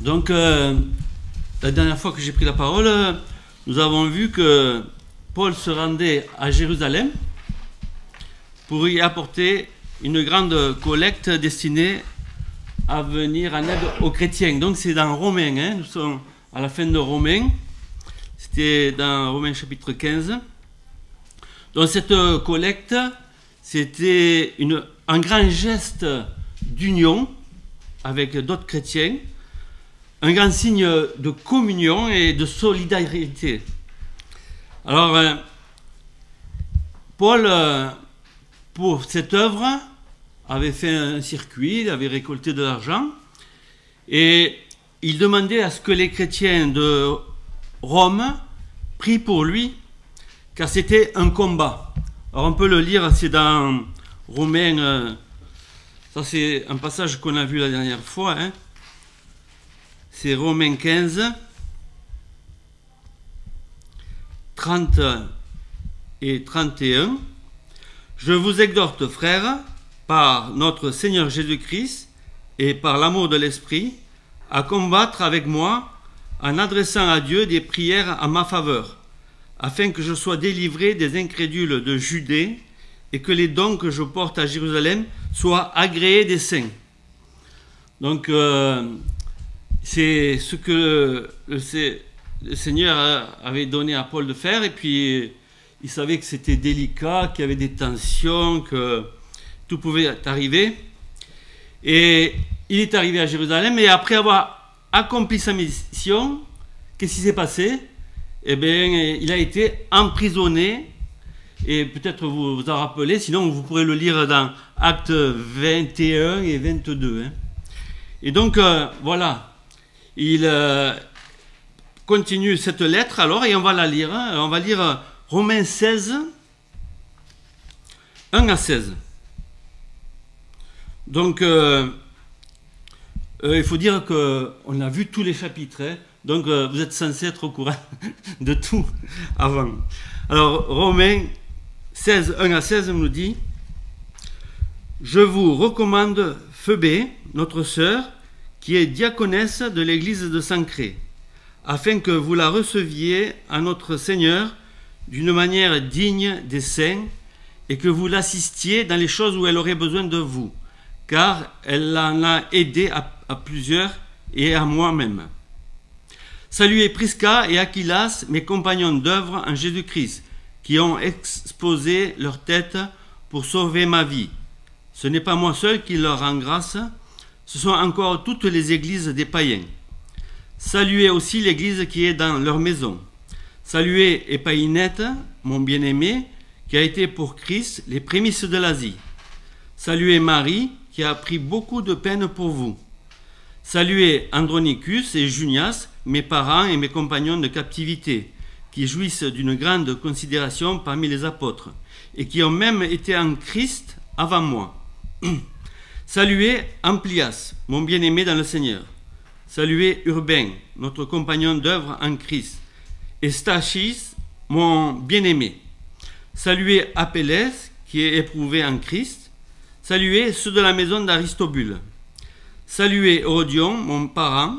Donc, la dernière fois que j'ai pris la parole, nous avons vu que Paul se rendait à Jérusalem pour y apporter une grande collecte destinée à venir en aide aux chrétiens. Donc, c'est dans Romains, hein, nous sommes à la fin de Romains, c'était dans Romains chapitre 15. Donc, cette collecte, c'était un grand geste d'union avec d'autres chrétiens, un grand signe de communion et de solidarité. Alors, Paul, pour cette œuvre, avait fait un circuit, avait récolté de l'argent, et il demandait à ce que les chrétiens de Rome prient pour lui, car c'était un combat. Alors on peut le lire, c'est dans Romains, ça c'est un passage qu'on a vu la dernière fois, hein. C'est Romains 15, 30 et 31. Je vous exhorte, frères, par notre Seigneur Jésus-Christ et par l'amour de l'Esprit, à combattre avec moi en adressant à Dieu des prières en ma faveur, afin que je sois délivré des incrédules de Judée et que les dons que je porte à Jérusalem soient agréés des saints. Donc, c'est ce que le Seigneur avait donné à Paul de faire, et puis il savait que c'était délicat, qu'il y avait des tensions, que tout pouvait arriver. Et il est arrivé à Jérusalem, et après avoir accompli sa mission, qu'est-ce qui s'est passé? Eh bien, il a été emprisonné, et peut-être vous vous en rappelez, sinon vous pourrez le lire dans Actes 21 et 22. Hein. Et donc, voilà. Il continue cette lettre alors, et on va la lire. Hein. On va lire Romains 16, 1 à 16. Donc, il faut dire qu'on a vu tous les chapitres. Hein. Donc, vous êtes censés être au courant de tout avant. Alors, Romains 16, 1 à 16 nous dit: je vous recommande Phébé, notre sœur, qui est diaconesse de l'église de Sancrée, afin que vous la receviez à notre Seigneur d'une manière digne des saints, et que vous l'assistiez dans les choses où elle aurait besoin de vous, car elle en a aidé à plusieurs et à moi-même. Saluez Prisca et Aquilas, mes compagnons d'œuvre en Jésus-Christ, qui ont exposé leur tête pour sauver ma vie. Ce n'est pas moi seul qui leur rend grâce, ce sont encore toutes les églises des païens. Saluez aussi l'église qui est dans leur maison. Saluez Épaïnette, mon bien-aimé, qui a été pour Christ les prémices de l'Asie. Saluez Marie, qui a pris beaucoup de peine pour vous. Saluez Andronicus et Junias, mes parents et mes compagnons de captivité, qui jouissent d'une grande considération parmi les apôtres, et qui ont même été en Christ avant moi. Saluez Amplias, mon bien-aimé dans le Seigneur. Saluez Urbain, notre compagnon d'œuvre en Christ. Et Stachys, mon bien-aimé. Saluez Apelles, qui est éprouvé en Christ. Saluez ceux de la maison d'Aristobule. Saluez Hérodion, mon parent.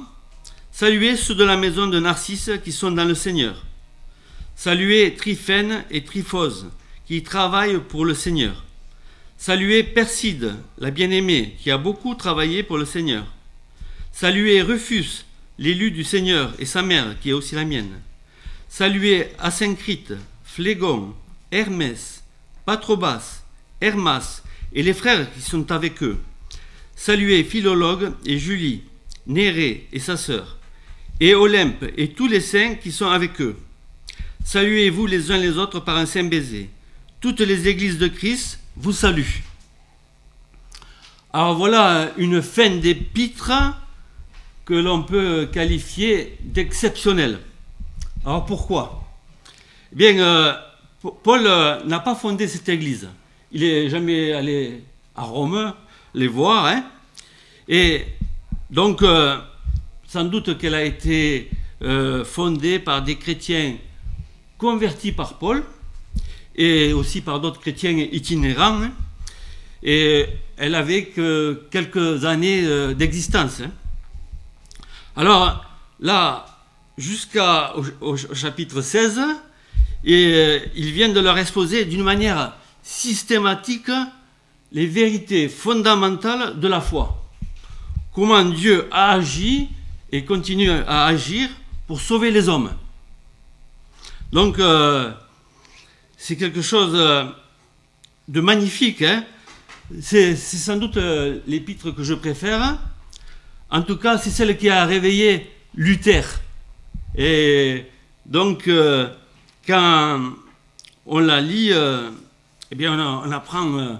Saluez ceux de la maison de Narcisse qui sont dans le Seigneur. Saluez Tryphène et Tryphose, qui travaillent pour le Seigneur. Saluez Perside, la bien-aimée, qui a beaucoup travaillé pour le Seigneur. Saluez Rufus, l'élu du Seigneur, et sa mère, qui est aussi la mienne. Saluez Asyncrite, Phlégon, Hermès, Patrobas, Hermas, et les frères qui sont avec eux. Saluez Philologue et Julie, Nérée et sa sœur, et Olympe et tous les saints qui sont avec eux. Saluez-vous les uns les autres par un saint baiser. Toutes les églises de Christ vous saluent. Alors voilà une fin d'épître que l'on peut qualifier d'exceptionnelle. Alors pourquoi? Eh bien, Paul n'a pas fondé cette église. Il n'est jamais allé à Rome les voir. Hein. Et donc, sans doute qu'elle a été fondée par des chrétiens convertis par Paul, et aussi par d'autres chrétiens itinérants, hein, et elle avait que quelques années d'existence. Hein. Alors là, au chapitre 16, et il vient de leur exposer d'une manière systématique les vérités fondamentales de la foi. Comment Dieu a agi et continue à agir pour sauver les hommes. Donc, c'est quelque chose de magnifique. Hein. C'est sans doute l'épître que je préfère. En tout cas, c'est celle qui a réveillé Luther. Et donc, quand on la lit, eh bien, on apprend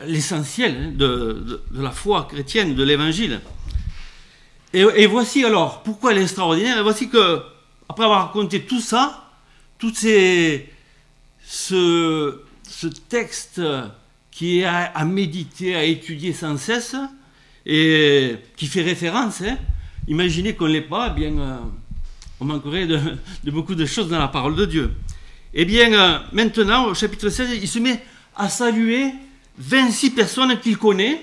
l'essentiel de la foi chrétienne, de l'évangile. Et voici alors, pourquoi elle est extraordinaire. Et voici que, après avoir raconté tout ça, ce texte qui est à méditer, à étudier sans cesse, et qui fait référence, hein, imaginez qu'on ne l'ait pas, eh bien, on manquerait de beaucoup de choses dans la parole de Dieu. Eh bien, maintenant, au chapitre 16, il se met à saluer 26 personnes qu'il connaît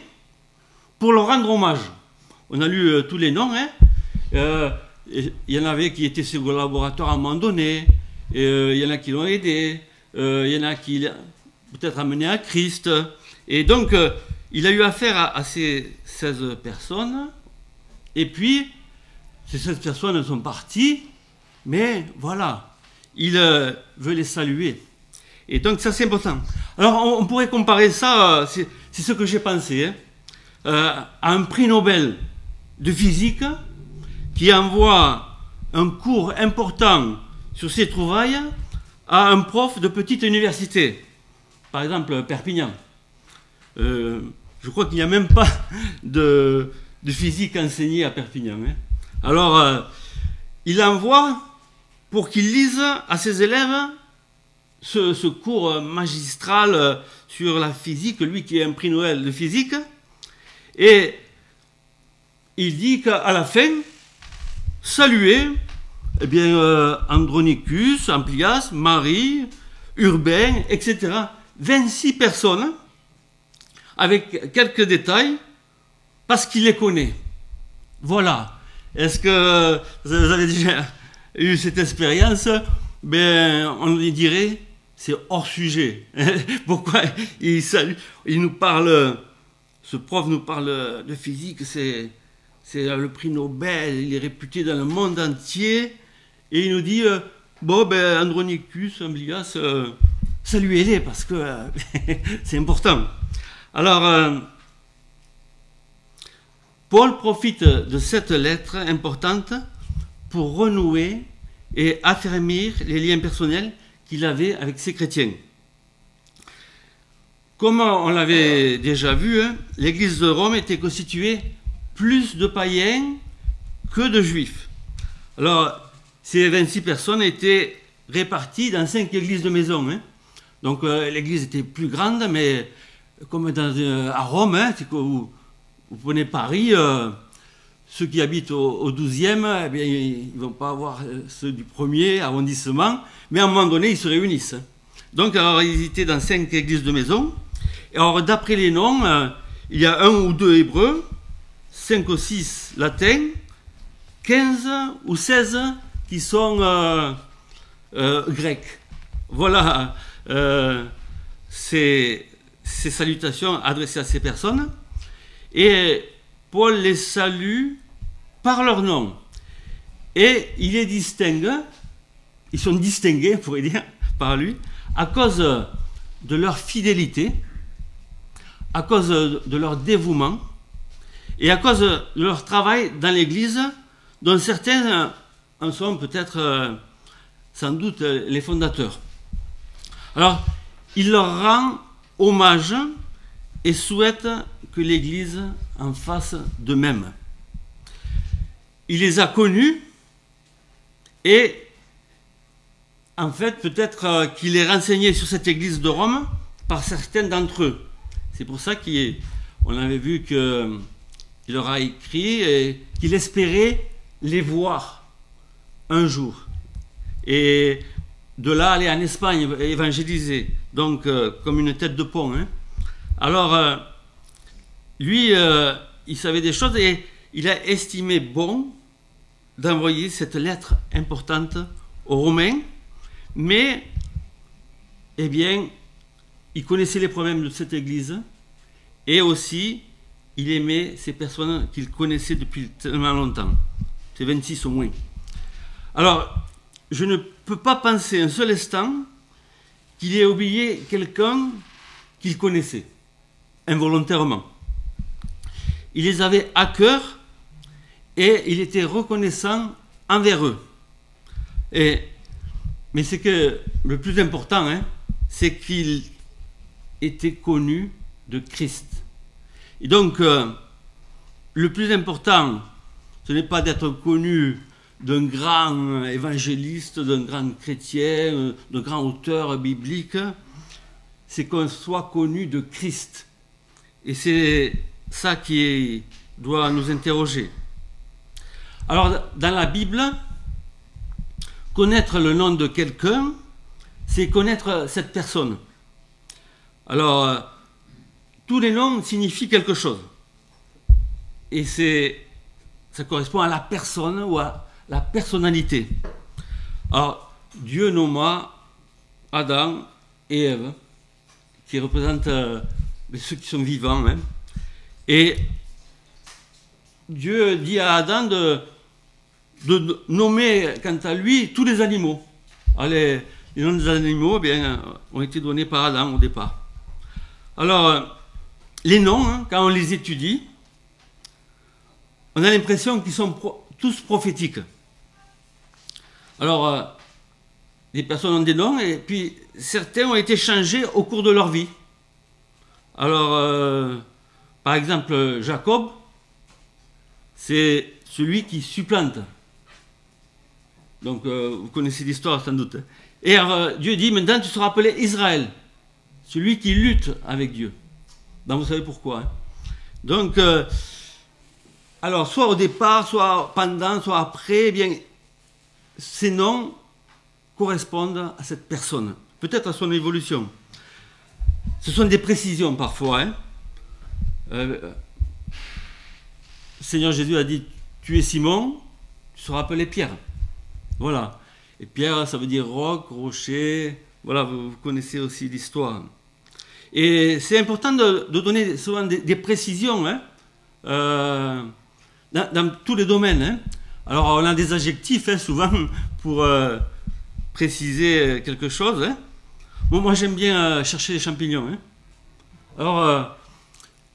pour leur rendre hommage. On a lu tous les noms. Hein. Il y en avait qui étaient ses collaborateurs à un moment donné. Il y en a qui l'ont aidé. Il y en a qui l'ont peut-être amené à Christ. Et donc, il a eu affaire à ces 16 personnes. Et puis, ces 16 personnes sont parties. Mais voilà, il veut les saluer. Et donc, ça, c'est important. Alors, on pourrait comparer ça, c'est ce que j'ai pensé, hein, à un prix Nobel de physique qui envoie un cours important sur ses trouvailles à un prof de petite université, par exemple Perpignan. Je crois qu'il n'y a même pas de physique enseignée à Perpignan. Hein. Alors, il envoie pour qu'il lise à ses élèves ce cours magistral sur la physique, lui qui est un prix Nobel de physique, et il dit qu'à la fin, saluez eh bien, Andronicus, Amplias, Marie, Urbain, etc. 26 personnes, avec quelques détails, parce qu'il les connaît. Voilà. Est-ce que vous avez déjà eu cette expérience? Ben, on lui dirait, c'est hors sujet. Pourquoi il nous parle, ce prof nous parle de physique, c'est le prix Nobel, il est réputé dans le monde entier, et il nous dit, bon, ben, Andronicus, Amblias, saluez-les, parce que c'est important. Alors, Paul profite de cette lettre importante pour renouer et affermir les liens personnels qu'il avait avec ses chrétiens. Comme on l'avait déjà vu, hein, l'église de Rome était constituée plus de païens que de juifs. Alors, ces 26 personnes étaient réparties dans 5 églises de maison. Hein. Donc, l'église était plus grande, mais comme à Rome, hein, c'est que vous prenez Paris, ceux qui habitent au 12e, eh bien, ils ne vont pas avoir ceux du 1er arrondissement, mais à un moment donné, ils se réunissent. Donc, alors, ils étaient dans 5 églises de maison. Et alors, d'après les noms, il y a 1 ou 2 hébreux, 5 ou 6 latins, 15 ou 16 qui sont grecs. Voilà ces salutations adressées à ces personnes. Et Paul les salue par leur nom. Et il les distingue, ils sont distingués, on pourrait dire, par lui, à cause de leur fidélité, à cause de leur dévouement, et à cause de leur travail dans l'Église, dont certains en sont peut-être, sans doute, les fondateurs. Alors, il leur rend hommage et souhaite que l'Église en fasse de même. Il les a connus et, en fait, peut-être qu'il est renseigné sur cette Église de Rome par certains d'entre eux. C'est pour ça qu'on avait vu qu'il leur a écrit et qu'il espérait les voir un jour. Et de là, aller en Espagne évangéliser, donc comme une tête de pont. Hein. Alors, lui, il savait des choses et il a estimé bon d'envoyer cette lettre importante aux Romains, mais, eh bien, il connaissait les problèmes de cette église, et aussi, il aimait ces personnes qu'il connaissait depuis tellement longtemps. C'est 26 au moins. Alors, je ne peux pas penser un seul instant qu'il ait oublié quelqu'un qu'il connaissait, involontairement. Il les avait à cœur et il était reconnaissant envers eux. Mais c'est que le plus important, hein, c'est qu'il était connu de Christ. Et donc, le plus important, ce n'est pas d'être connu d'un grand évangéliste, d'un grand chrétien, d'un grand auteur biblique, c'est qu'on soit connu de Christ. Et c'est ça qui doit nous interroger. Alors, dans la Bible, connaître le nom de quelqu'un, c'est connaître cette personne. Alors, tous les noms signifient quelque chose. Et ça correspond à la personne ou à la personnalité. Alors, Dieu nomma Adam et Ève, qui représentent ceux qui sont vivants. Hein. Et Dieu dit à Adam de nommer, quant à lui, tous les animaux. Alors, les noms des animaux, eh bien, ont été donnés par Adam au départ. Alors, les noms, hein, quand on les étudie, on a l'impression qu'ils sont tous prophétiques. Alors, les personnes ont des noms, et puis certains ont été changés au cours de leur vie. Alors, par exemple, Jacob, c'est celui qui supplante. Donc, vous connaissez l'histoire sans doute. Et Dieu dit, maintenant tu seras appelé Israël, celui qui lutte avec Dieu. Donc, vous savez pourquoi. Hein. Donc, alors, soit au départ, soit pendant, soit après, eh bien, ces noms correspondent à cette personne, peut-être à son évolution. Ce sont des précisions parfois. Hein. Le Seigneur Jésus a dit, tu es Simon, tu seras appelé Pierre. Voilà. Et Pierre, ça veut dire roc, rocher. Voilà, vous connaissez aussi l'histoire. Et c'est important de donner souvent des précisions hein, dans tous les domaines. Hein. Alors, on a des adjectifs hein, souvent pour préciser quelque chose. Hein. Bon, moi, j'aime bien chercher les champignons. Hein. Alors,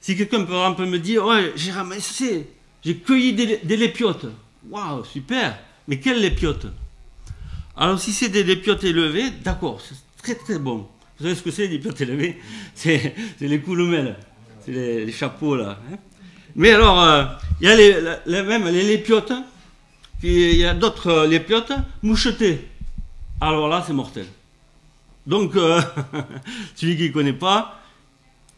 si quelqu'un par exemple me dit ouais, j'ai ramassé, j'ai cueilli des lépiotes. Waouh, super. Mais quelles lépiotes? Alors, si c'est des lépiotes élevées, d'accord, c'est très très bon. Vous savez ce que c'est, les lépiotes élevées? C'est les coulomelles, c'est les chapeaux là. Hein. Mais alors, il y a même les lépiotes, il y a d'autres lépiotes mouchetées. Alors là, c'est mortel. Donc, celui qui ne connaît pas,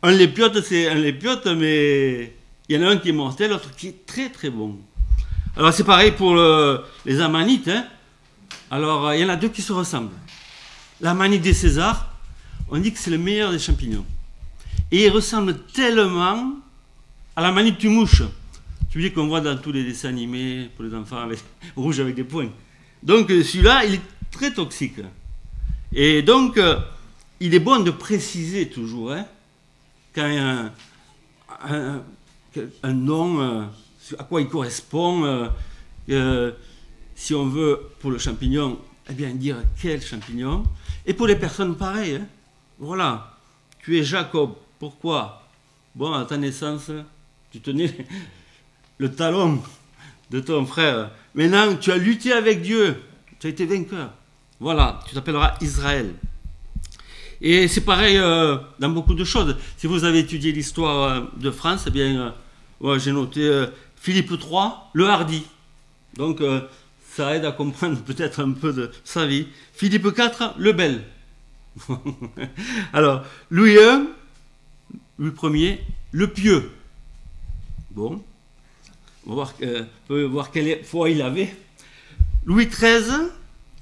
un lépiote, c'est un lépiote, mais il y en a un qui est mortel, l'autre qui est très très bon. Alors, c'est pareil pour les amanites. Hein. Alors, il y en a deux qui se ressemblent. L'amanite des Césars, on dit que c'est le meilleur des champignons. Et il ressemble tellement à l'amanite du mouche. Celui qu'on voit dans tous les dessins animés pour les enfants, les rouges avec des points. Donc, celui-là, il est très toxique. Et donc, il est bon de préciser toujours, hein, quand il y a un nom, à quoi il correspond, si on veut, pour le champignon, eh bien, dire quel champignon. Et pour les personnes, pareil. Hein, voilà, tu es Jacob. Pourquoi? Bon, à ta naissance, tu tenais le talon de ton frère. Maintenant, tu as lutté avec Dieu. Tu as été vainqueur. Voilà, tu t'appelleras Israël. Et c'est pareil dans beaucoup de choses. Si vous avez étudié l'histoire de France, eh bien, j'ai noté Philippe III, le hardi. Donc, ça aide à comprendre peut-être un peu de sa vie. Philippe IV, le bel. Alors, Louis Ier, le pieux. Bon, on va voir quelle foi il avait. Louis XIII,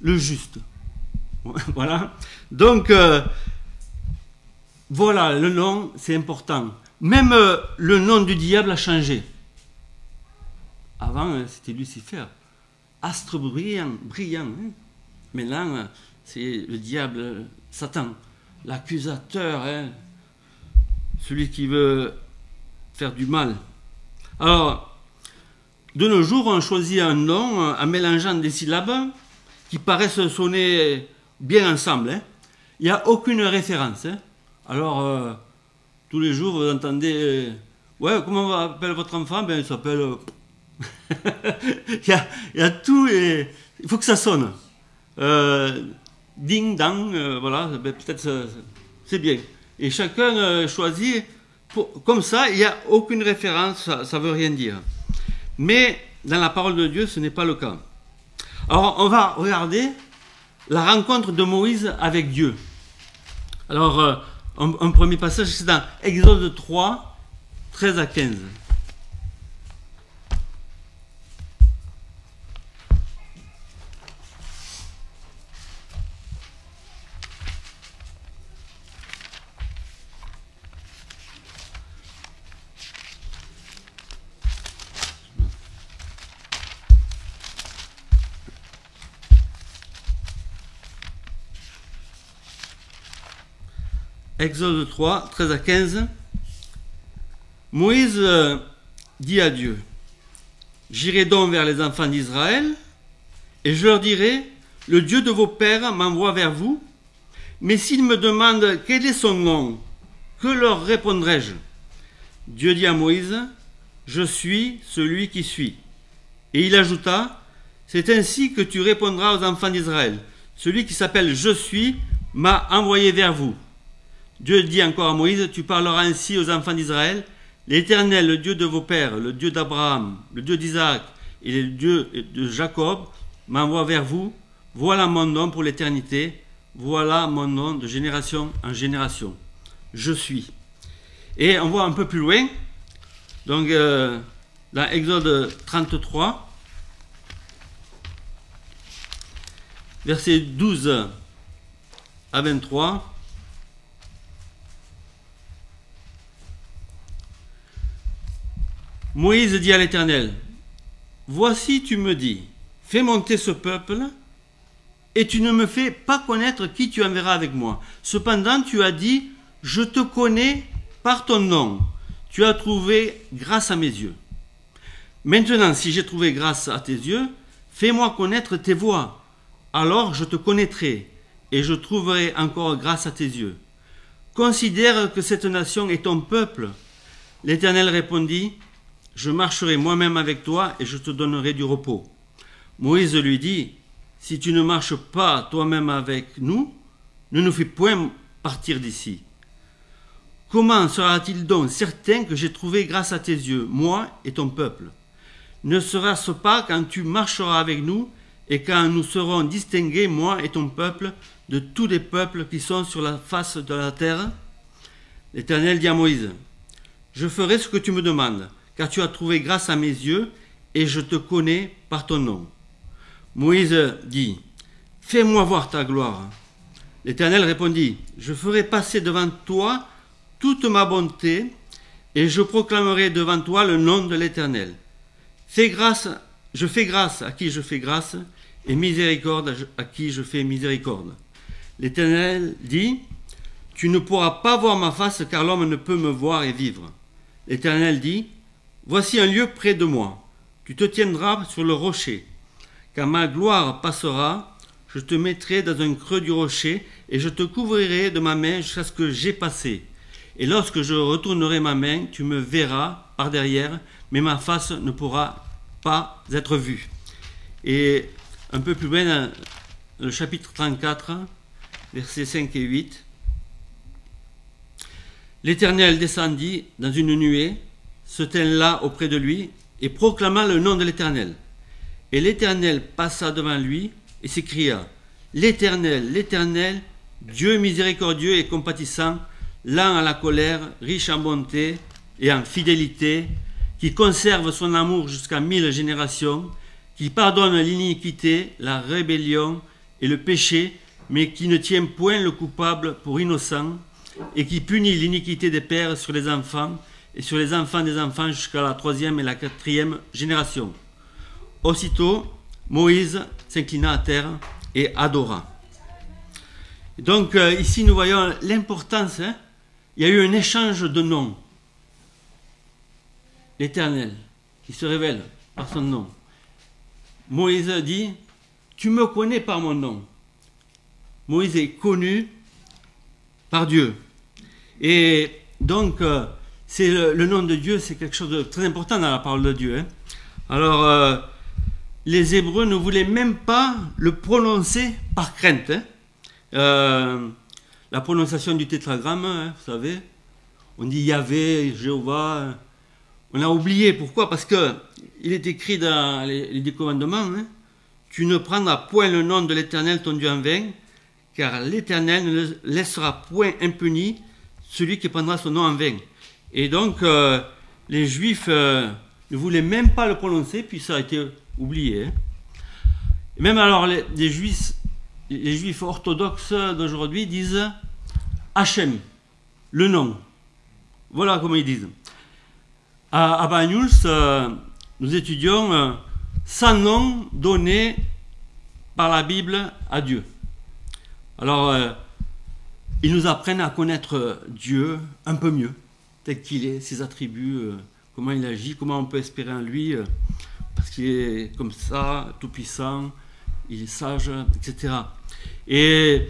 le juste. Voilà. Donc, voilà, le nom, c'est important. Même le nom du diable a changé. Avant, c'était Lucifer. astre brillant, hein. Maintenant, c'est le diable, Satan, l'accusateur, hein, celui qui veut faire du mal. Alors, de nos jours, on choisit un nom en mélangeant des syllabes qui paraissent sonner bien ensemble, hein. Il n'y a aucune référence, hein. Alors, tous les jours, vous entendez ouais, comment on appelle votre enfant? Ben, il s'appelle... il y a tout et... Il faut que ça sonne. Ding, dang, voilà, ben, peut-être c'est bien. Et chacun choisit... Comme ça, il n'y a aucune référence, ça ne veut rien dire. Mais dans la parole de Dieu, ce n'est pas le cas. Alors, on va regarder la rencontre de Moïse avec Dieu. Alors, un premier passage, c'est dans Exode 3, 13 à 15. Exode 3, 13 à 15. Moïse dit à Dieu, « J'irai donc vers les enfants d'Israël, et je leur dirai, le Dieu de vos pères m'envoie vers vous, mais s'ils me demandent quel est son nom, que leur répondrai-je » Dieu dit à Moïse, « Je suis celui qui suis. » Et il ajouta, « C'est ainsi que tu répondras aux enfants d'Israël. Celui qui s'appelle « Je suis » m'a envoyé vers vous. » Dieu dit encore à Moïse, « Tu parleras ainsi aux enfants d'Israël, l'Éternel, le Dieu de vos pères, le Dieu d'Abraham, le Dieu d'Isaac et le Dieu de Jacob, m'envoie vers vous. Voilà mon nom pour l'éternité, voilà mon nom de génération en génération. Je suis. » Et on voit un peu plus loin, donc dans Exode 33, versets 12 à 23, Moïse dit à l'Éternel, « Voici tu me dis, fais monter ce peuple, et tu ne me fais pas connaître qui tu enverras avec moi. Cependant tu as dit, je te connais par ton nom. Tu as trouvé grâce à mes yeux. Maintenant, si j'ai trouvé grâce à tes yeux, fais-moi connaître tes voies. Alors je te connaîtrai, et je trouverai encore grâce à tes yeux. Considère que cette nation est ton peuple. » L'Éternel répondit, « Je marcherai moi-même avec toi et je te donnerai du repos. » Moïse lui dit, « Si tu ne marches pas toi-même avec nous, ne nous fais point partir d'ici. Comment sera-t-il donc certain que j'ai trouvé grâce à tes yeux, moi et ton peuple? Ne sera-ce pas quand tu marcheras avec nous et quand nous serons distingués, moi et ton peuple, de tous les peuples qui sont sur la face de la terre? » L'Éternel dit à Moïse, « Je ferai ce que tu me demandes, car tu as trouvé grâce à mes yeux, et je te connais par ton nom. » Moïse dit, « Fais-moi voir ta gloire. » L'Éternel répondit, « Je ferai passer devant toi toute ma bonté, et je proclamerai devant toi le nom de l'Éternel. Je fais grâce à qui je fais grâce, et miséricorde à qui je fais miséricorde. » L'Éternel dit, « Tu ne pourras pas voir ma face, car l'homme ne peut me voir et vivre. » L'Éternel dit, « Voici un lieu près de moi. Tu te tiendras sur le rocher. Quand ma gloire passera, je te mettrai dans un creux du rocher, et je te couvrirai de ma main jusqu'à ce que j'aie passé. Et lorsque je retournerai ma main, tu me verras par derrière, mais ma face ne pourra pas être vue. » Et un peu plus loin, dans le chapitre 34, versets 5 et 8, l'Éternel descendit dans une nuée, se tint là auprès de lui, et proclama le nom de l'Éternel. Et l'Éternel passa devant lui, et s'écria, « L'Éternel, l'Éternel, Dieu miséricordieux et compatissant, lent à la colère, riche en bonté et en fidélité, qui conserve son amour jusqu'à 1000 générations, qui pardonne l'iniquité, la rébellion et le péché, mais qui ne tient point le coupable pour innocent, et qui punit l'iniquité des pères sur les enfants et sur les enfants des enfants jusqu'à la 3e et la 4e génération. » Aussitôt, Moïse s'inclina à terre et adora. Donc ici nous voyons l'importance, hein. Il y a eu un échange de noms. L'Éternel qui se révèle par son nom. Moïse dit, tu me connais par mon nom. Moïse est connu par Dieu. Et donc, c'est le nom de Dieu, c'est quelque chose de très important dans la parole de Dieu. Hein. Alors, les Hébreux ne voulaient même pas le prononcer par crainte. Hein. La prononciation du tétragramme, hein, vous savez, on dit Yahvé, Jéhovah. On a oublié. Pourquoi? Parce que il est écrit dans les 10 commandements, hein, tu ne prendras point le nom de l'Éternel ton Dieu en vain, car l'Éternel ne laissera point impuni celui qui prendra son nom en vain. Et donc, les Juifs ne voulaient même pas le prononcer, puis ça a été oublié. Hein. Et même alors, les Juifs orthodoxes d'aujourd'hui disent Hachem, le nom. Voilà comment ils disent. À Banyuls, nous étudions sans nom donné par la Bible à Dieu. Alors, ils nous apprennent à connaître Dieu un peu mieux, tel qu'il est, ses attributs, comment il agit, comment on peut espérer en lui, parce qu'il est comme ça, tout-puissant, il est sage, etc. Et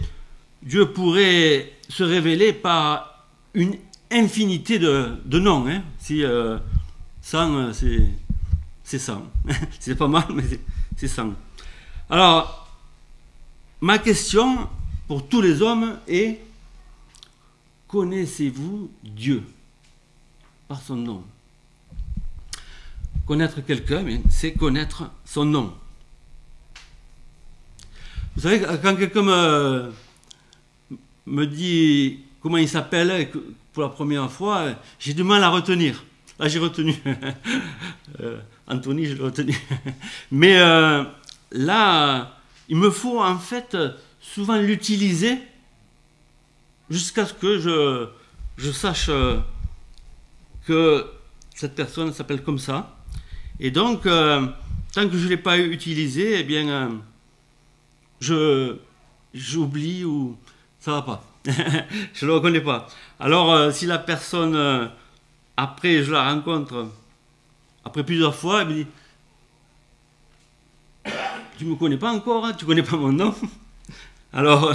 Dieu pourrait se révéler par une infinité de noms. Hein. Si 100, c'est 100. C'est pas mal, mais c'est 100. Alors, ma question pour tous les hommes est: connaissez-vous Dieu par son nom? Connaître quelqu'un, c'est connaître son nom. Vous savez, quand quelqu'un me dit comment il s'appelle pour la première fois, j'ai du mal à retenir. Là, j'ai retenu. Anthony, je l'ai retenu. Mais là, il me faut en fait souvent l'utiliser jusqu'à ce que je sache que cette personne s'appelle comme ça. Et donc, tant que je ne l'ai pas utilisé, eh bien, j'oublie ou ça ne va pas. Je ne le reconnais pas. Alors, si la personne, après je la rencontre, après plusieurs fois, elle me dit « Tu ne me connais pas encore, hein, tu ne connais pas mon nom ?» Alors,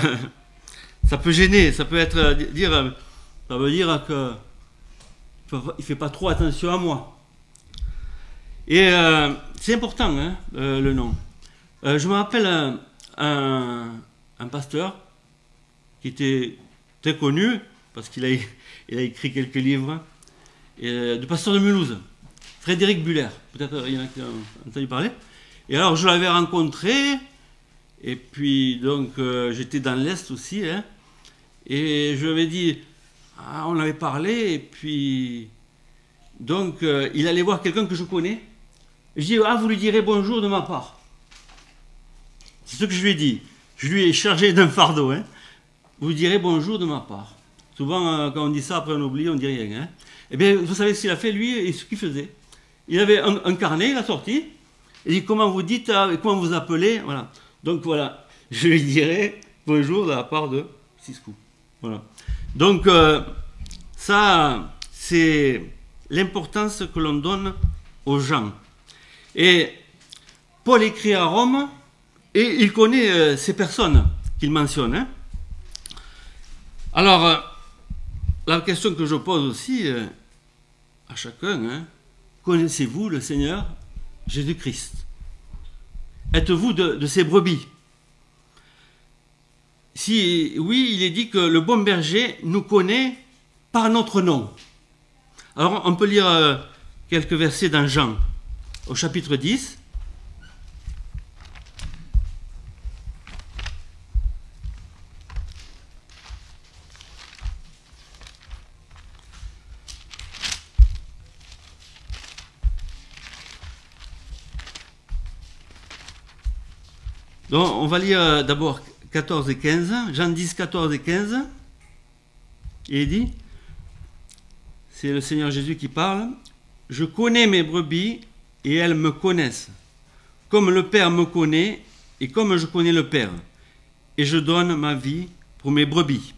ça peut gêner, ça peut être ça veut dire qu'il ne fait pas trop attention à moi. Et c'est important, hein, le nom. Je me rappelle un pasteur qui était très connu, parce qu'il a écrit quelques livres, de pasteur de Mulhouse, Frédéric Buller. Peut-être il y en a qui ont entendu parler. Et alors je l'avais rencontré, et puis donc j'étais dans l'Est aussi, hein, et je lui avais dit, on avait parlé, et puis donc il allait voir quelqu'un que je connais. Je dis, vous lui direz bonjour de ma part. C'est ce que je lui ai dit. Je lui ai chargé d'un fardeau. Hein. Vous lui direz bonjour de ma part. Souvent, quand on dit ça, après on oublie, on ne dit rien. Hein. Eh bien, vous savez ce qu'il a fait, lui, et ce qu'il faisait. Il avait un carnet, il a sorti. Il dit, comment vous dites, comment vous appelez, voilà. Donc voilà, je lui dirai bonjour de la part de Siskou. Voilà. Donc, ça, c'est l'importance que l'on donne aux gens. Et Paul écrit à Rome, et il connaît ces personnes qu'il mentionne. Hein. Alors, la question que je pose aussi à chacun, hein, connaissez-vous le Seigneur Jésus-Christ? Êtes-vous de ses brebis? Si oui, il est dit que le bon berger nous connaît par notre nom. Alors, on peut lire quelques versets dans Jean, au chapitre 10. Donc, on va lire d'abord 14 et 15, Jean 10, 14 et 15. Et il dit, c'est le Seigneur Jésus qui parle, « Je connais mes brebis et elles me connaissent. comme le Père me connaît et comme je connais le Père. Et je donne ma vie pour mes brebis.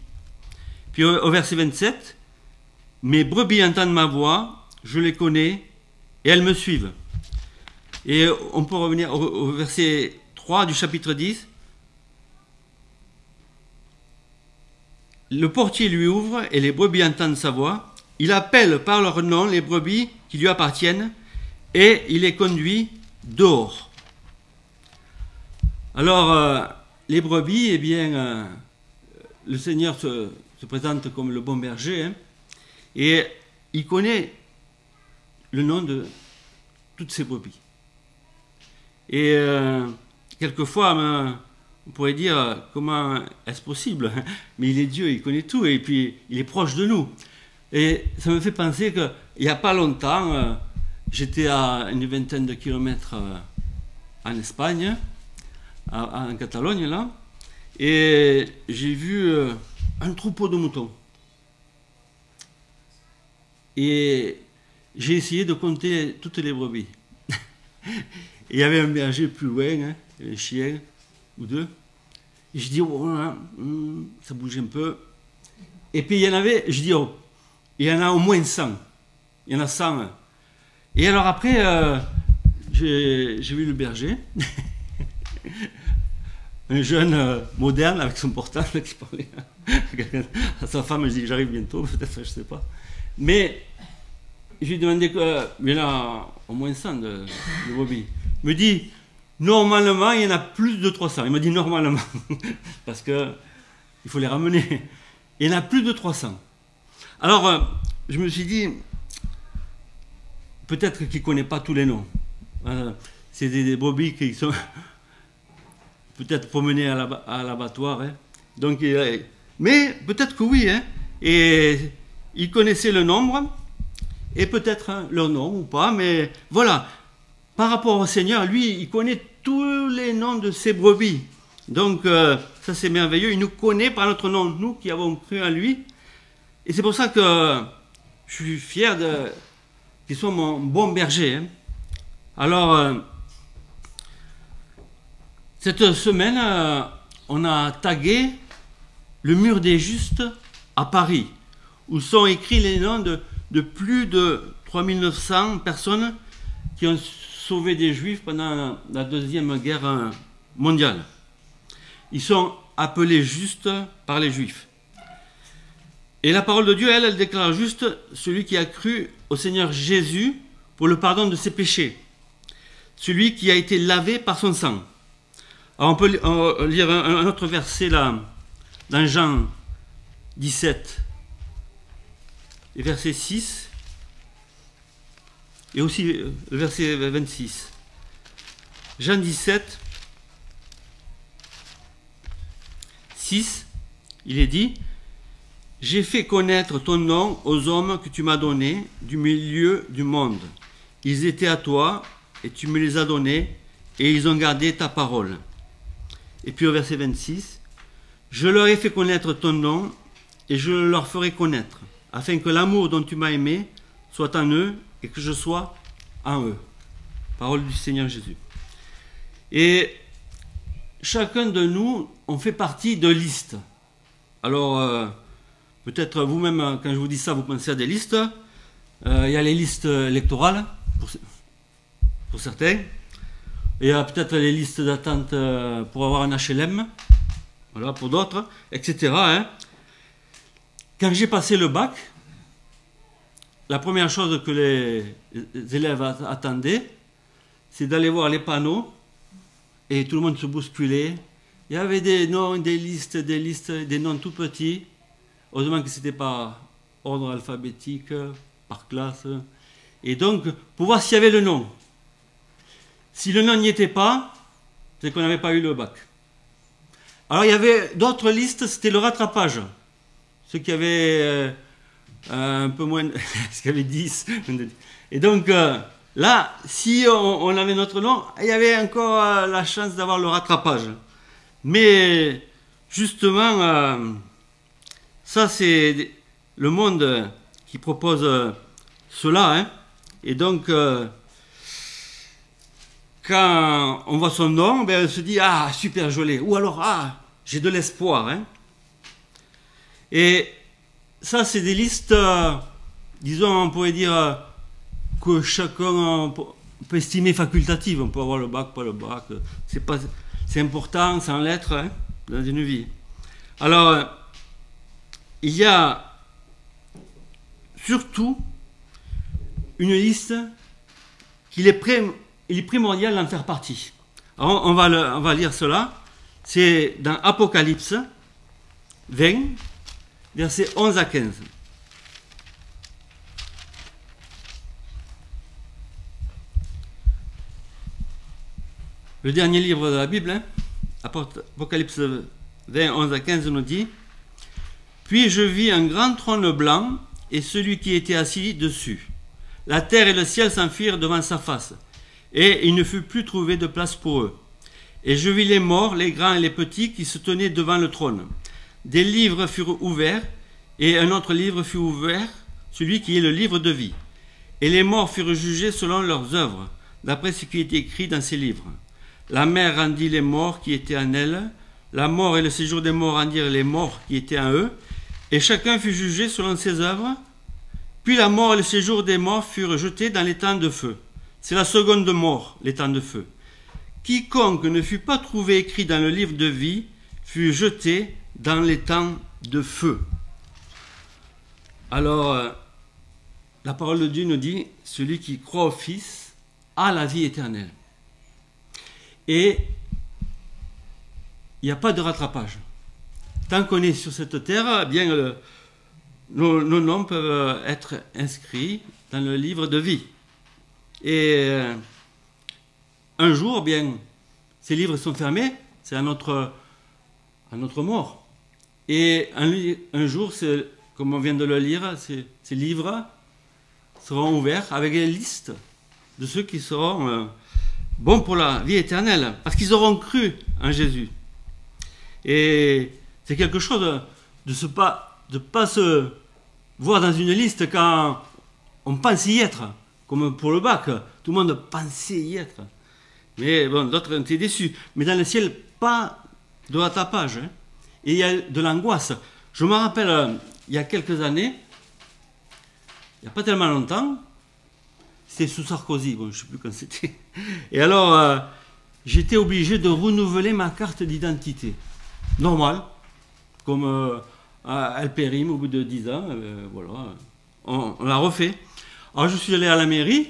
Puis au verset 27, mes brebis entendent ma voix, je les connais et elles me suivent. Et on peut revenir au verset 3 du chapitre 10. Le portier lui ouvre et les brebis entendent sa voix. Il appelle par leur nom les brebis qui lui appartiennent et il les conduit dehors. Alors, les brebis, eh bien, le Seigneur se présente comme le bon berger, hein, et il connaît le nom de toutes ces brebis. Et quelquefois, on pourrait dire, comment est-ce possible? Mais il est Dieu, il connaît tout, et puis il est proche de nous. Et ça me fait penser qu'il n'y a pas longtemps, j'étais à une vingtaine de kilomètres en Espagne, en Catalogne, là, et j'ai vu un troupeau de moutons. Et j'ai essayé de compter toutes les brebis. Et il y avait un berger plus loin, hein, un chien ou deux. Et je dis, oh, ça bouge un peu. Et puis il y en avait, je dis, oh, il y en a au moins 100. Il y en a 100. Et alors après, j'ai vu le berger. Un jeune moderne avec son portable qui parlait à sa femme. Je dis, j'arrive bientôt, peut-être, je ne sais pas. Mais je lui ai demandé, il y en a au moins 100 de brebis. Il me dit, normalement, il y en a plus de 300. Il m'a dit normalement, parce qu'il faut les ramener. Il y en a plus de 300. Alors, je me suis dit, peut-être qu'il ne connaît pas tous les noms. C'est des brebis qui sont peut-être promenées à l'abattoir. Hein. Donc, mais peut-être que oui. Hein. Et il connaissait le nombre, et peut-être leur nom ou pas. Mais voilà, par rapport au Seigneur, lui, il connaît tous les noms de ses brebis. Donc, ça c'est merveilleux. Il nous connaît par notre nom, nous qui avons cru en lui. Et c'est pour ça que je suis fier qu'il soit mon bon berger. Hein. Alors, cette semaine, on a tagué le mur des justes à Paris, où sont écrits les noms de plus de 3900 personnes qui ont sauvé des Juifs pendant la Deuxième Guerre mondiale. Ils sont appelés justes par les Juifs. Et la parole de Dieu, elle déclare juste celui qui a cru au Seigneur Jésus pour le pardon de ses péchés. Celui qui a été lavé par son sang. Alors on peut lire un autre verset là, dans Jean 17, et verset 6, et aussi le verset 26. Jean 17, 6, il est dit, « J'ai fait connaître ton nom aux hommes que tu m'as donnés du milieu du monde. Ils étaient à toi, et tu me les as donnés, et ils ont gardé ta parole. » Et puis au verset 26, « Je leur ai fait connaître ton nom, et je leur ferai connaître, afin que l'amour dont tu m'as aimé soit en eux, et que je sois en eux. » Parole du Seigneur Jésus. Et chacun de nous, on fait partie de listes. Alors, peut-être vous-même, quand je vous dis ça, vous pensez à des listes. Il y a les listes électorales, pour certains. Il y a peut-être les listes d'attente pour avoir un HLM, voilà, pour d'autres, etc. Hein. Quand j'ai passé le bac, la première chose que les élèves attendaient, c'est d'aller voir les panneaux, et tout le monde se bousculait. Il y avait des noms, des listes, des noms tout petits. Heureusement que ce n'était pas ordre alphabétique, par classe. Et donc, pour voir s'il y avait le nom. Si le nom n'y était pas, c'est qu'on n'avait pas eu le bac. Alors, il y avait d'autres listes, c'était le rattrapage. Ceux qui avaient un peu moins, ceux qui avaient 10. Et donc, là, si on avait notre nom, il y avait encore la chance d'avoir le rattrapage. Mais, justement, ça, c'est le monde qui propose cela. Hein. Et donc, quand on voit son nom, ben, on se dit, ah, super, je l'ai. Ou alors, ah, j'ai de l'espoir. Hein. Et ça, c'est des listes, disons, on pourrait dire que chacun peut estimer facultative. On peut avoir le bac, pas le bac. C'est important, c'est en lettres, hein, dans une vie. Alors, il y a surtout une liste qu'il est primordial d'en faire partie. Alors, on va lire cela. C'est dans Apocalypse 20, versets 11 à 15. Le dernier livre de la Bible, hein, Apocalypse 20, 11 à 15 nous dit: Puis je vis un grand trône blanc et celui qui était assis dessus. La terre et le ciel s'enfuirent devant sa face, et il ne fut plus trouvé de place pour eux. Et je vis les morts, les grands et les petits, qui se tenaient devant le trône. Des livres furent ouverts, et un autre livre fut ouvert, celui qui est le livre de vie. Et les morts furent jugés selon leurs œuvres, d'après ce qui est écrit dans ces livres. La mer rendit les morts qui étaient en elle, la mort et le séjour des morts rendirent les morts qui étaient en eux, et chacun fut jugé selon ses œuvres. Puis la mort et le séjour des morts furent jetés dans l'étang de feu. C'est la seconde mort, l'étang de feu. Quiconque ne fut pas trouvé écrit dans le livre de vie fut jeté dans l'étang de feu. Alors, la parole de Dieu nous dit, celui qui croit au Fils a la vie éternelle. Et il n'y a pas de rattrapage. Tant qu'on est sur cette terre, eh bien, nos noms peuvent être inscrits dans le livre de vie. Et un jour, bien, ces livres sont fermés, c'est à notre mort. Et un jour, comme on vient de le lire, ces livres seront ouverts avec les listes de ceux qui seront bons pour la vie éternelle, parce qu'ils auront cru en Jésus. Et c'est quelque chose de ne pas se voir dans une liste quand on pense y être, comme pour le bac, tout le monde pensait y être. Mais bon, d'autres ont été déçus. Mais dans le ciel, pas de rattrapage. Hein. Et il y a de l'angoisse. Je me rappelle, il y a quelques années, il n'y a pas tellement longtemps, c'était sous Sarkozy, bon, je ne sais plus quand c'était. Et alors, j'étais obligé de renouveler ma carte d'identité. Normal, comme elle périme au bout de 10 ans, voilà, on l'a refait. Alors je suis allé à la mairie,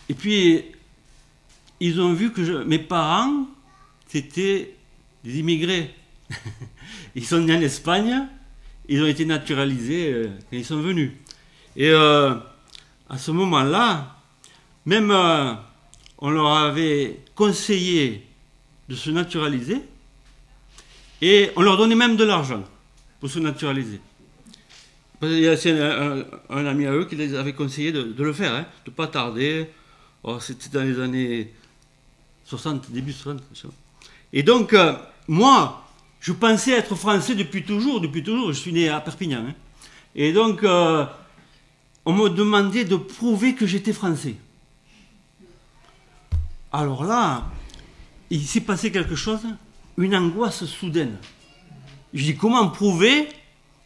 et puis ils ont vu que mes parents, c'était des immigrés. Ils sont nés en Espagne, ils ont été naturalisés quand ils sont venus. Et à ce moment-là, même on leur avait conseillé de se naturaliser, et on leur donnait même de l'argent pour se naturaliser. Il y a un ami à eux qui les avait conseillé de le faire, hein, de ne pas tarder. Oh, c'était dans les années 60, début 60. Et donc, moi, je pensais être français depuis toujours. Je suis né à Perpignan. Hein. Et donc, on me demandait de prouver que j'étais français. Alors là, il s'est passé quelque chose, une angoisse soudaine. Je dis, comment prouver,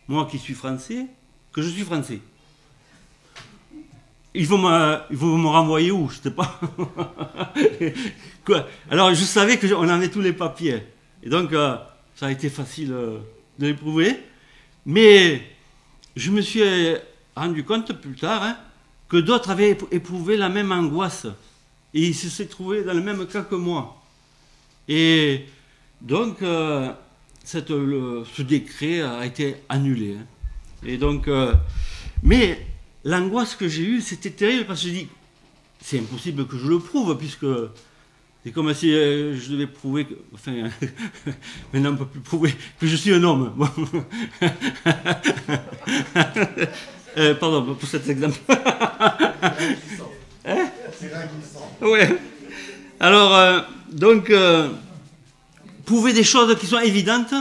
moi qui suis français, que je suis français? Ils vont me renvoyer où? Je ne sais pas. Quoi? Alors, je savais qu'on avait tous les papiers. Et donc, ça a été facile de les prouver. Mais je me suis rendu compte plus tard hein, que d'autres avaient éprouvé la même angoisse. Et ils se sont trouvés dans le même cas que moi. Et donc, ce décret a été annulé. Hein. Et donc, mais l'angoisse que j'ai eue, c'était terrible parce que je dis, c'est impossible que je le prouve, puisque c'est comme si je devais prouver, enfin, maintenant on ne peut plus prouver que je suis un homme. Bon. Pardon pour cet exemple. Hein? Ouais. Alors, donc, prouver des choses qui sont évidentes,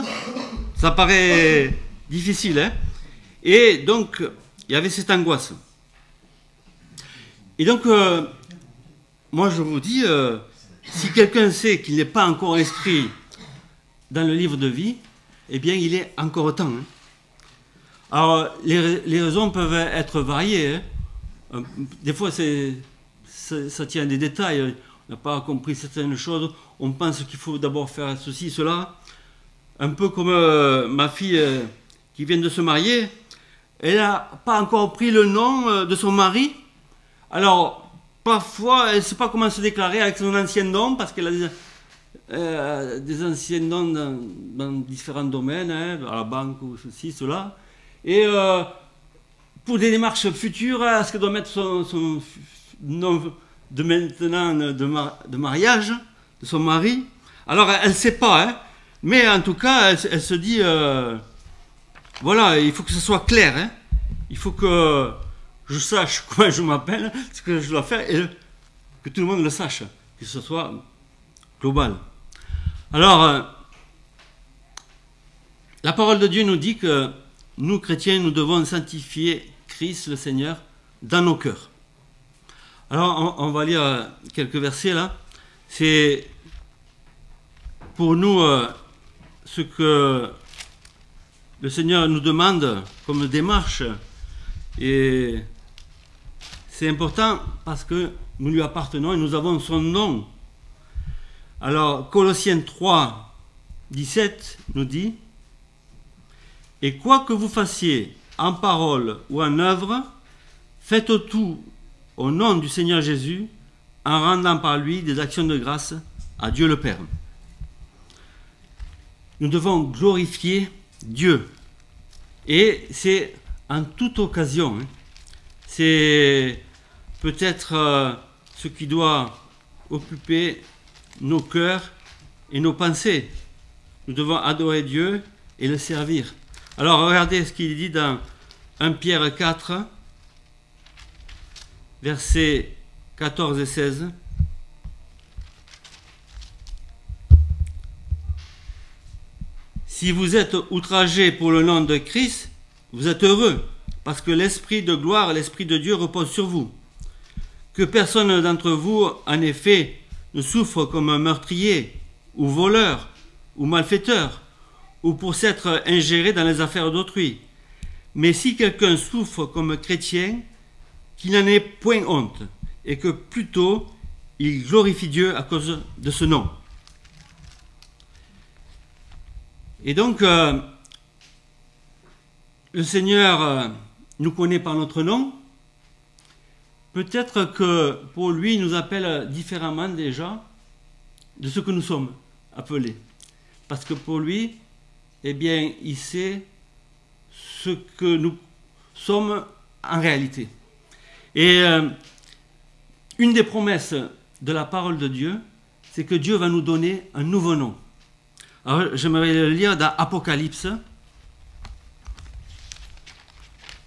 ça paraît difficile, hein? Et donc, il y avait cette angoisse. Et donc, moi je vous dis, si quelqu'un sait qu'il n'est pas encore inscrit dans le livre de vie, eh bien il est encore temps. Hein. Alors les raisons peuvent être variées. Hein. Des fois ça tient à des détails. On n'a pas compris certaines choses. On pense qu'il faut d'abord faire ceci, cela. Un peu comme ma fille qui vient de se marier. Elle n'a pas encore pris le nom de son mari. Alors, parfois, elle ne sait pas comment se déclarer avec son ancien nom, parce qu'elle a des anciens noms dans différents domaines, hein, à la banque ou ceci, cela. Et pour des démarches futures, est-ce qu'elle doit mettre son nom de maintenant de mariage de son mari? Alors, elle ne sait pas, hein, mais en tout cas, elle se dit... voilà, il faut que ce soit clair. Hein. Il faut que je sache comment je m'appelle, ce que je dois faire, et que tout le monde le sache, que ce soit global. Alors, la parole de Dieu nous dit que nous, chrétiens, nous devons sanctifier Christ le Seigneur dans nos cœurs. Alors, on va lire quelques versets là. C'est pour nous ce que le Seigneur nous demande comme démarche, et c'est important parce que nous lui appartenons et nous avons son nom. Alors, Colossiens 3, 17 nous dit: et quoi que vous fassiez en parole ou en œuvre, faites tout au nom du Seigneur Jésus, en rendant par lui des actions de grâce à Dieu le Père. Nous devons glorifier Dieu. Et c'est en toute occasion. Hein. C'est peut-être ce qui doit occuper nos cœurs et nos pensées. Nous devons adorer Dieu et le servir. Alors regardez ce qu'il dit dans 1 Pierre 4, versets 14 et 16. Si vous êtes outragés pour le nom de Christ, vous êtes heureux, parce que l'Esprit de gloire, l'Esprit de Dieu repose sur vous. Que personne d'entre vous, en effet, ne souffre comme un meurtrier, ou voleur, ou malfaiteur, ou pour s'être ingéré dans les affaires d'autrui. Mais si quelqu'un souffre comme chrétien, qu'il n'en ait point honte, et que plutôt il glorifie Dieu à cause de ce nom. Et donc, le Seigneur nous connaît par notre nom. Peut-être que pour lui, il nous appelle différemment déjà de ce que nous sommes appelés. Parce que pour lui, eh bien, il sait ce que nous sommes en réalité. Et une des promesses de la parole de Dieu, c'est que Dieu va nous donner un nouveau nom. Alors, j'aimerais le lire dans Apocalypse,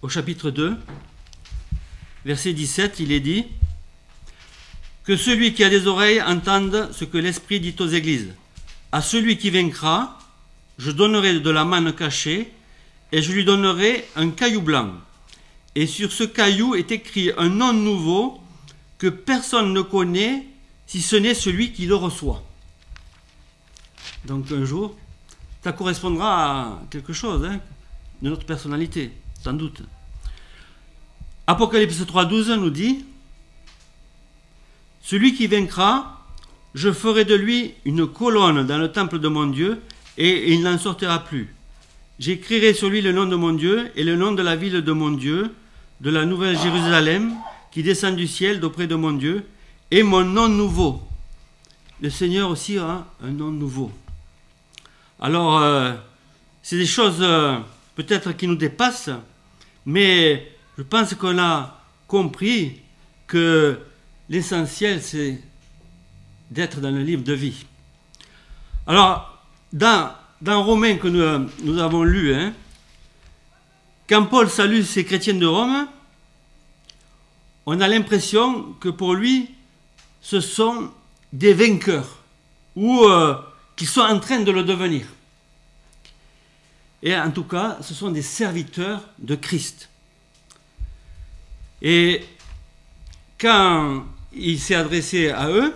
au chapitre 2, verset 17, il est dit: que celui qui a des oreilles entende ce que l'Esprit dit aux églises. À celui qui vaincra, je donnerai de la manne cachée, et je lui donnerai un caillou blanc. Et sur ce caillou est écrit un nom nouveau que personne ne connaît, si ce n'est celui qui le reçoit. Donc un jour, ça correspondra à quelque chose, hein, de notre personnalité, sans doute. Apocalypse 3,12 nous dit: celui qui vaincra, je ferai de lui une colonne dans le temple de mon Dieu, et il n'en sortira plus. J'écrirai sur lui le nom de mon Dieu et le nom de la ville de mon Dieu, de la nouvelle Jérusalem, qui descend du ciel d'auprès de mon Dieu, et mon nom nouveau. Le Seigneur aussi a un nom nouveau. Alors, c'est des choses peut-être qui nous dépassent, mais je pense qu'on a compris que l'essentiel, c'est d'être dans le livre de vie. Alors, dans Romains que nous avons lu, hein, quand Paul salue ces chrétiens de Rome, on a l'impression que pour lui, ce sont des vainqueurs, ou qu'ils sont en train de le devenir. Et en tout cas, ce sont des serviteurs de Christ. Et quand il s'est adressé à eux,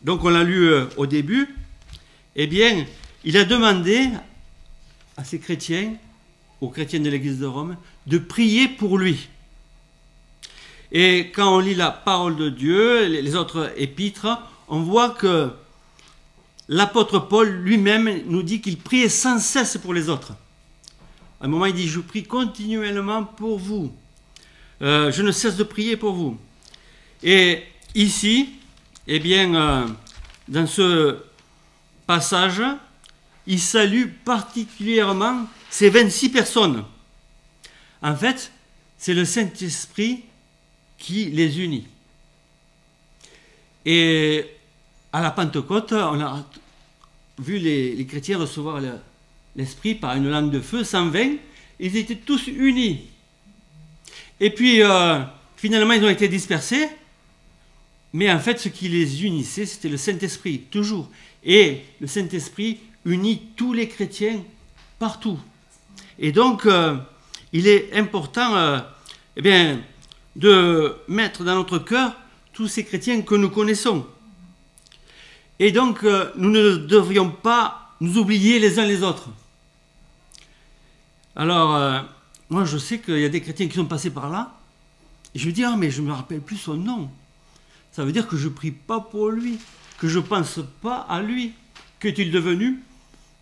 donc on l'a lu au début, eh bien, il a demandé à ces chrétiens, aux chrétiens de l'Église de Rome, de prier pour lui. Et quand on lit la parole de Dieu, les autres épîtres, on voit que l'apôtre Paul lui-même nous dit qu'il priait sans cesse pour les autres. À un moment, il dit « Je prie continuellement pour vous. Je ne cesse de prier pour vous. » Et ici, eh bien, dans ce passage, il salue particulièrement ces 26 personnes. En fait, c'est le Saint-Esprit qui les unit. Et à la Pentecôte, on a vu les chrétiens recevoir l'Esprit par une langue de feu, 120, ils étaient tous unis. Et puis, finalement, ils ont été dispersés, mais en fait, ce qui les unissait, c'était le Saint-Esprit, toujours. Et le Saint-Esprit unit tous les chrétiens partout. Et donc, il est important eh bien, de mettre dans notre cœur tous ces chrétiens que nous connaissons. Et donc, nous ne devrions pas nous oublier les uns les autres. Alors, moi, je sais qu'il y a des chrétiens qui sont passés par là, et je me dis, ah, mais je ne me rappelle plus son nom. Ça veut dire que je ne prie pas pour lui, que je ne pense pas à lui. Qu'est-il devenu?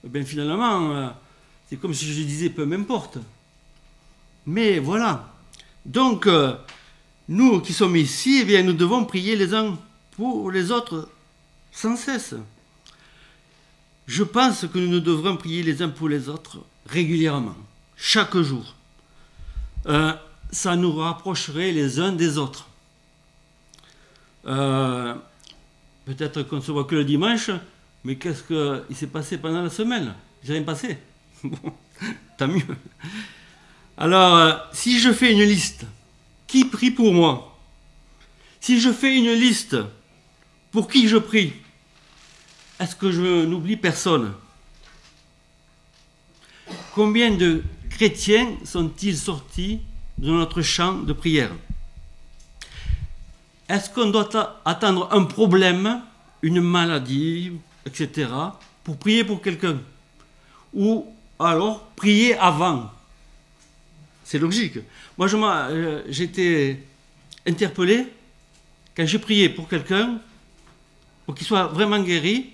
Eh bien, finalement, c'est comme si je disais, peu m'importe. Mais voilà. Donc, nous qui sommes ici, eh bien, nous devons prier les uns pour les autres sans cesse. Je pense que nous devrons prier les uns pour les autres régulièrement, chaque jour. Ça nous rapprocherait les uns des autres. Peut-être qu'on ne se voit que le dimanche, mais qu'est-ce qu'il s'est passé pendant la semaine? J'ai rien passé. Bon, tant mieux. Alors, si je fais une liste, qui prie pour moi? Si je fais une liste, pour qui je prie? Est-ce que je n'oublie personne? Combien de chrétiens sont-ils sortis de notre champ de prière? Est-ce qu'on doit attendre un problème, une maladie, etc., pour prier pour quelqu'un? Ou alors prier avant? C'est logique. Moi, j'étais interpellé quand j'ai prié pour quelqu'un, pour qu'il soit vraiment guéri,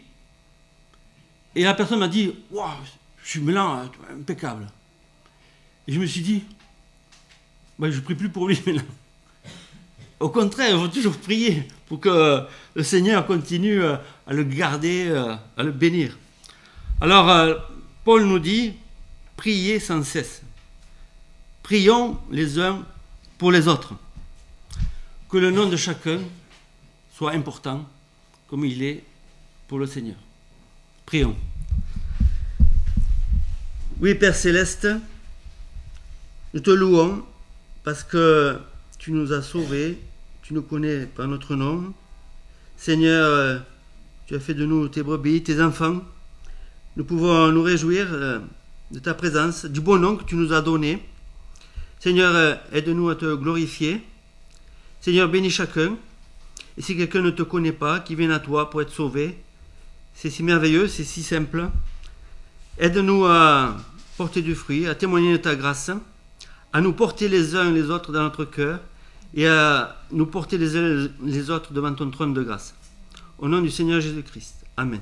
et la personne m'a dit « Waouh, je suis maintenant impeccable ». Et je me suis dit bah, « Je ne prie plus pour lui maintenant ». Au contraire, il faut toujours prier pour que le Seigneur continue à le garder, à le bénir. Alors, Paul nous dit « Priez sans cesse ». Prions les uns pour les autres. Que le nom de chacun soit important comme il est pour le Seigneur. Prions. Oui, Père Céleste, nous te louons parce que tu nous as sauvés, tu nous connais par notre nom. Seigneur, tu as fait de nous tes brebis, tes enfants. Nous pouvons nous réjouir de ta présence, du bon nom que tu nous as donné. Seigneur, aide-nous à te glorifier. Seigneur, bénis chacun. Et si quelqu'un ne te connaît pas, qu'il vienne à toi pour être sauvé, c'est si merveilleux, c'est si simple. Aide-nous à porter du fruit, à témoigner de ta grâce, à nous porter les uns les autres dans notre cœur et à nous porter les uns les autres devant ton trône de grâce. Au nom du Seigneur Jésus-Christ. Amen.